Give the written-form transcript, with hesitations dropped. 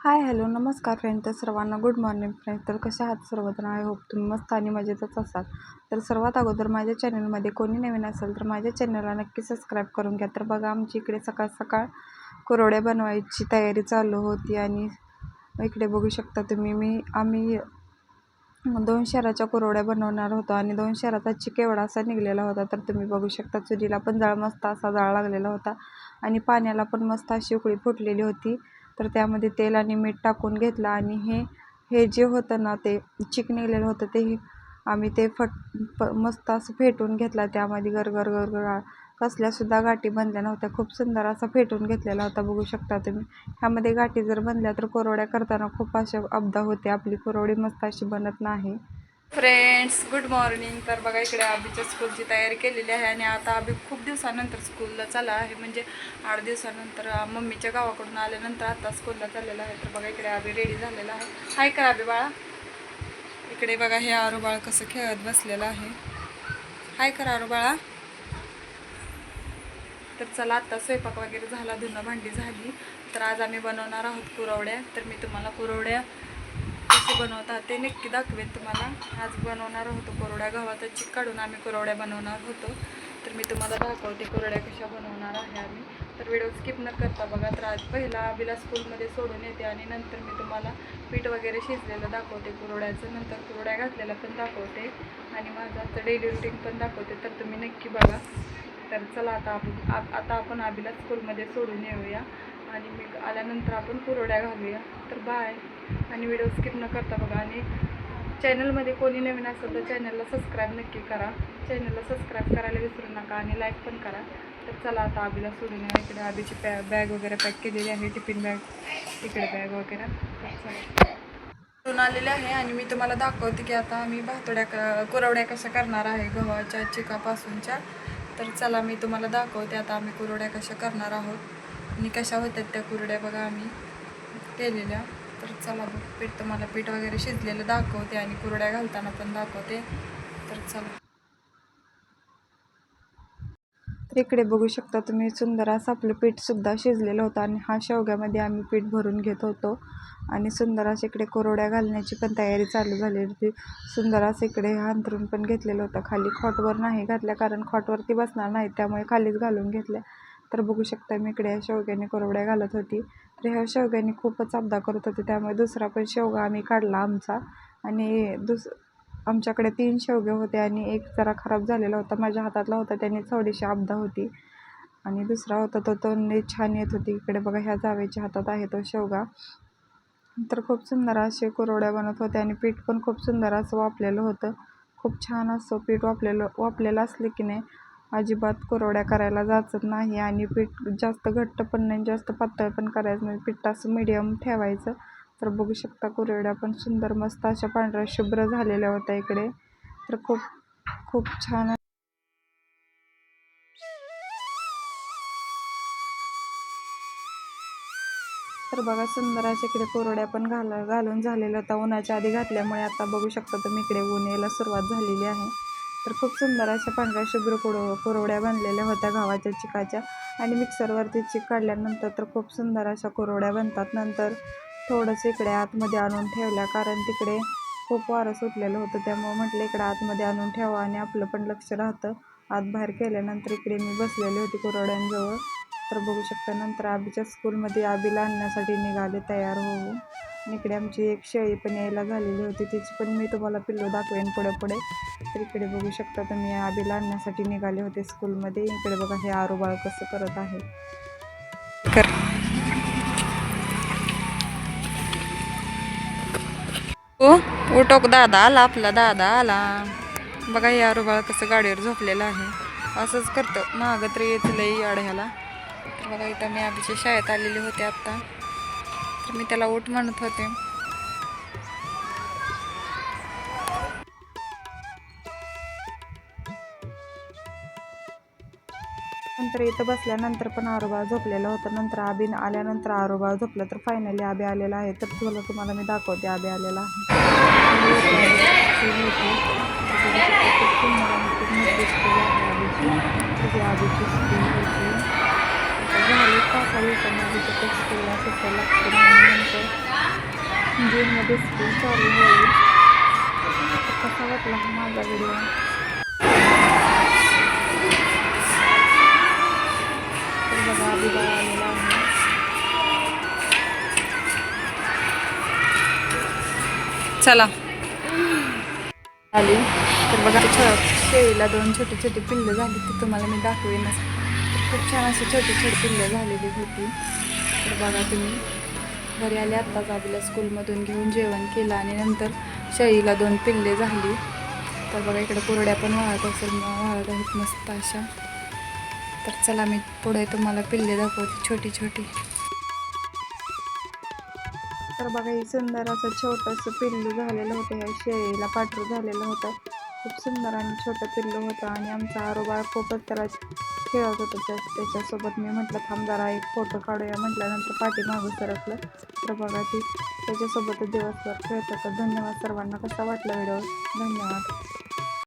Hi hello नमस्कार friend. तर सर्वांना गुड मॉर्निंग फ्रेंड्स. तर कशा आहात सर्वजण? आय होप तुम्ही मस्त आणि मजेतच असाल. तर सर्वात अगोदर माझ्या चॅनलमध्ये कोणी नवीन असेल तर माझ्या चॅनलला नक्की सबस्क्राईब करून घ्या. तर बघा आमची इकडे सकाळ सकाळ कुरवड्या बनवायची तयारी चालू होती आणि इकडे बघू शकता तुम्ही आम्ही 2 शहराच्या कुरवड्या बनवणार होतो आणि 2 शहराचा चिक एवढा असा निघलेला होता. तर तुम्ही बघू शकता चुलीला पण जाळ मस्त असा जाळ लागलेला होता आणि पाण्याला पण मस्त अशी उकळी फुटलेली होती. तर त्यामध्ये तेल आणि मीठ टाकून घेतलं आणि हे जे होतं ना ते चिक निघलेलं होतं ते आम्ही ते मस्त असं फेटून घेतला. त्यामध्ये गरगर गरगर कसल्यासुद्धा गाठी बनल्या नव्हत्या. खूप सुंदर असा फेटून घेतलेला होता. बघू शकता तुम्ही. ह्यामध्ये गाठी जर बनल्या तर कुरवड्या करताना खूप अशा अपदा होते. आपली कुरवडी मस्त अशी बनत नाही. Friends good morning. तर बघा इकडे अभिच्या स्कूलची तयारी केलेली आहे आणि आता अभि खूप दिवसानंतर स्कूलला चालला आहे. म्हणजे 8 दिवसानंतर मम्मीच्या गावाकडून आल्यानंतर आता स्कूलला चाललेला आहे. तर बघा इकडे अभि रेडी झालेला आहे. हाय का अभि बाळा? इकडे बघा हे आरू बाळ कसं खेळत बसलेलं आहे. हाय करा आरू बाळा. तर चला आता स्वयंपाक वगैरे झाला, धुणं भांडी झाली. तर आज आम्ही बनवणार आहोत कुरवड्या. तर मी तुम्हाला कुरवड्या कसे बनवतात ते नक्की दाखवेन तुम्हाला. आज बनवणार होतो कुरवड्या. गव्हाचा चिक काढून आम्ही कुरवड्या बनवणार होतो. तर मी तुम्हाला दाखवते कुरवड्या कशा बनवणार आहे आम्ही. तर व्हिडिओ स्किप न करता बघा. तर आज पहिला अभिला स्कूलमध्ये सोडून येते आणि नंतर मी तुम्हाला पीठ वगैरे शिजलेलं दाखवते कुरवड्याचं. नंतर कुरवड्या घातलेल्या पण दाखवते आणि माझं आता डेली रुटीन पण दाखवते. तर तुम्ही नक्की बघा. तर चला आता आपण अभिला स्कूलमध्ये सोडून येऊया आणि मी आल्यानंतर आपण कुरवड्या घालूया. तर बाय. आणि व्हिडिओ स्किप न करता बघा. आणि चॅनलमध्ये कोणी नवीन असेल तर चॅनलला सबस्क्राईब नक्की करा. चॅनलला सबस्क्राईब करायला विसरू नका आणि लाईक पण करा. तर चला आता अभिला सोडून येऊया. इकडे अभिची बॅग वगैरे पॅक केलेली आहे, टिफिन बॅग, इकडे बॅग वगैरे आलेले आहे. आणि मी तुम्हाला दाखवते की आता आम्ही कुरवड्या कशा करणार आहे गव्हाच्या चिकापासूनच्या. तर चला मी तुम्हाला दाखवते आता आम्ही कुरवड्या कशा करणार आहोत आणि कशा होत्यात त्या कुरवड्या बघा आम्ही केलेल्या. तर चला बघ पीठ वगैरे शिजलेलं दाखवते आणि कुरवड्या घालताना पण दाखवते. तर चला. तर इकडे बघू शकता तुम्ही सुंदर असं आपलं पीठसुद्धा शिजलेलं होतं आणि हा शेवग्यामध्ये आम्ही पीठ भरून घेत होतो आणि सुंदर असं इकडे कुरवड्या घालण्याची पण तयारी चालू झाली होती. सुंदर असं इकडे अंथरून पण घेतलेलं होतं. खाली खॉटवर नाही घातल्या कारण खॉटवरती बसणार नाही, त्यामुळे खालीच घालून घेतल्या. तर बघू शकता मी इकडे या शेवग्याने कुरवड्या घालत होती. तर ह्या शेवग्याने खूपच अपदा करत होते, त्यामुळे दुसरा पण शेवगा आम्ही काढला आमचा. आणि आमच्याकडे 3 शेवगे होते आणि एक जरा खराब झालेला होता, माझ्या हातातला होता, त्याने थोडीशी अपदा होती. आणि दुसरा होता तो छान येत होती. इकडे बघा ह्या जावेच्या हातात आहे तो शेवगा. तर खूप सुंदर असे कुरवड्या बनत होते आणि पीठ पण खूप सुंदर असं वापलेलं होतं. खूप छान असं पीठ वापलेलं असले की नाही अजिबात कुरवड्या करायला जाचत नाही. आणि पीठ जास्त घट्ट पण नाही, जास्त पातळ पण करायचं नाही. पीठ असं मीडियम ठेवायचं. तर बघू शकता कुरवड्या पण सुंदर मस्त अशा पांढऱ्या शुभ्र झालेल्या होत्या इकडे. तर खूप खूप छान. तर बघा सुंदर अशा इकडे कुरवड्या पण घालून झालेल्या होत्या. उन्हाच्या आधी घातल्यामुळे आता बघू शकता तुम्ही इकडे ऊन यायला सुरुवात झालेली आहे. तर खूप सुंदर अशा पांढऱ्या शुभ्र कुरवड्या बनलेल्या होत्या गव्हाच्या चिकाच्या. आणि मिक्सरवरती चिक काढल्यानंतर तर खूप सुंदर अशा कुरवड्या बनतात. नंतर थोडंसं इकडे आतमध्ये आणून ठेवल्या कारण तिकडे खूप वारं सुटलेलं होतं, त्यामुळे म्हटलं इकडे आतमध्ये आणून ठेवा आणि आपलं पण लक्ष राहतं. आत बाहेर केल्यानंतर इकडे मी बसलेली होती कुरवड्यांजवळ. तर बघू शकता नंतर अभिच्या स्कूलमध्ये अभिला आणण्यासाठी निघाले तयार होऊन. इकडे आमची एक शेळी पण यायला झालेली होती, तिची पण मी तुम्हाला पिल्लू दाखवेन पुढे. तर इकडे बघू शकता तुम्ही अभिला आणण्यासाठी निघाले होते स्कूलमध्ये. इकडे बघा हे आरू बाळ कसं करत आहे. उठोक दादा आला, आपला दादा आला. बघा हे आरू बाळ कसं गाडीवर झोपलेलं आहे. असंच करतं मागं तर येत लई अड्याला. तर बघा इथं मी अभिच्या शाळेत आलेले होते आत्ता. तर मी त्याला उठ म्हणत होते. नंतर इथं बसल्यानंतर पण आरोबाळ झोपलेलं होतं. नंतर आबी आल्यानंतर आरोबाळ झोपलं. तर फायनली आबी आलेला आहे. तर तुम्हाला मी दाखवते आबी आलेला आहे. आबीची स्कूल होती. झाले 5-6 दिवसांनी आबीच्या स्कूलला सुट्ट्या लागते. नंतर जूनमध्ये स्कूल चालू होईल. कसा वाटला हा माझा व्हिडिओ? तर बघा अभिदा आलेला आहे. चला आली. तर बघा शेळीला 2 छोटे छोटे पिल्लं झाली ती तुम्हाला मी दाखवेनच. खूप छान अशी छोटी छोटी पिल्लं झालेली होती. तर बघा तुम्ही घरी आले आत्ताच आबीला स्कूलमधून घेऊन जेवण केलं आणि नंतर शेळीला 2 पिल्ले झाली. तर बघा इकडे कुरड्या पण वाळत आहेत मस्त अशा. तर चला मी पुढे तुम्हाला पिल्ले दाखवते छोटी छोटी. तर बघा ही सुंदर असं छोटंसं पिल्लू झालेलं होतं. ह्या शेळीला पाठरू झालेलं होतं. खूप सुंदर आणि छोटं पिल्लू होतं आणि आमचा आरोबा खूपच त्याला खेळत होतं. त्याच्यासोबत मी म्हटलं थांब जरा एक फोटो काढूया म्हटल्यानंतर पाठीमागं सरकलं. तर बघा ती त्याच्यासोबतच दिवसभर खेळत होतं. धन्यवाद सर्वांना. कसा वाटला व्हिडिओ? धन्यवाद.